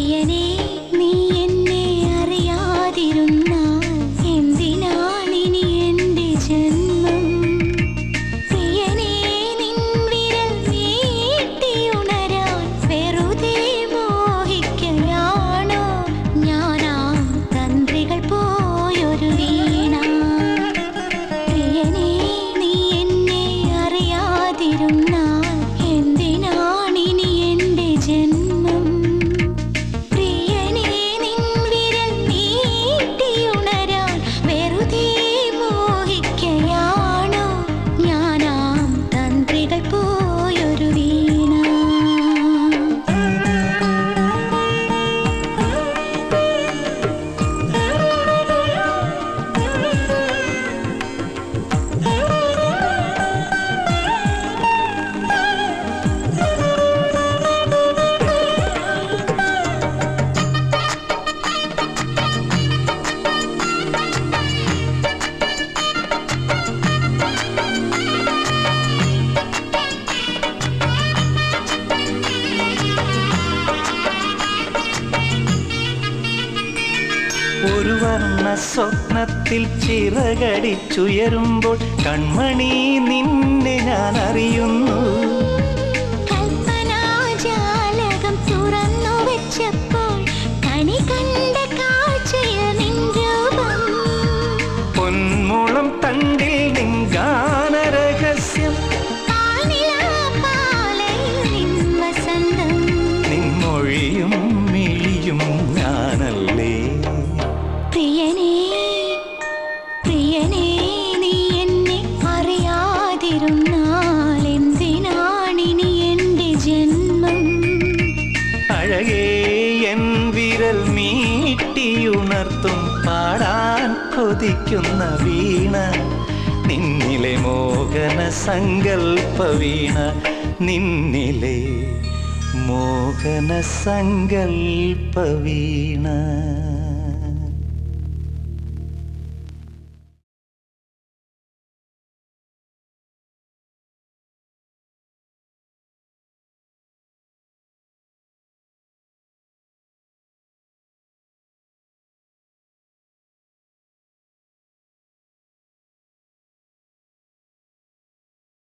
പ്രിയനേ നീ എന്നെ അറിയാതിരുന്നാൽ എന്തിനാണിനി എൻ്റെ ജന്മം? പ്രിയനേ നിൻ വിരൽ നീട്ടിയുണരാൻ വെറുതെ മോഹിക്കലാണോ ഞാനാ തന്ത്രികൾ പോയൊരു വീണ? പ്രിയനേ നീ എന്നെ അറിയാതിരുന്നാൽ എന്തിനാണിനി എൻ്റെ ജന്മം? പ്രിയനേ നിൻ വിരൽ നീട്ടിയുണരാൻ വെറുതെ മോഹിക്കയാണോ ഞാനാം തന്ത്രികൾ പോയൊരു വീണ? ഒരു വർണ്ണ സ്വപ്നത്തിൽ ചിറകടിച്ചുയരുമ്പോൾ കൺമണി നിന്നെ ഞാൻ അറിയുന്നു. കൽപ്പനാജാലകം തുറന്നു വെച്ചപ്പോൾ കണി കണ്ട കാഴ്ചയിൽ നിൻ രൂപം. പൊന്മുളം തണ്ടിൽ നിൻ ഗാനരഹസ്യം, പാൽനിലാപ്പാലയിൽ നിൻ വസന്തം. നിൻ മൊഴിയും മിഴിയും ഞാനല്ലേ. പ്രിയനേ പ്രിയനേ നീ എന്നെ അറിയാതിരുന്നാൽ എന്തിനാണിനി എൻ്റെ ജന്മം? അഴകേ എൻ വിരൽ മീട്ടിയുണർത്തും പാടാൻ കൊതിക്കുന്ന വീണ, നിന്നിലെ മോഹന സങ്കൽപ്പ വീണ, നിന്നിലെ മോഹന സങ്കൽപ്പ വീണ.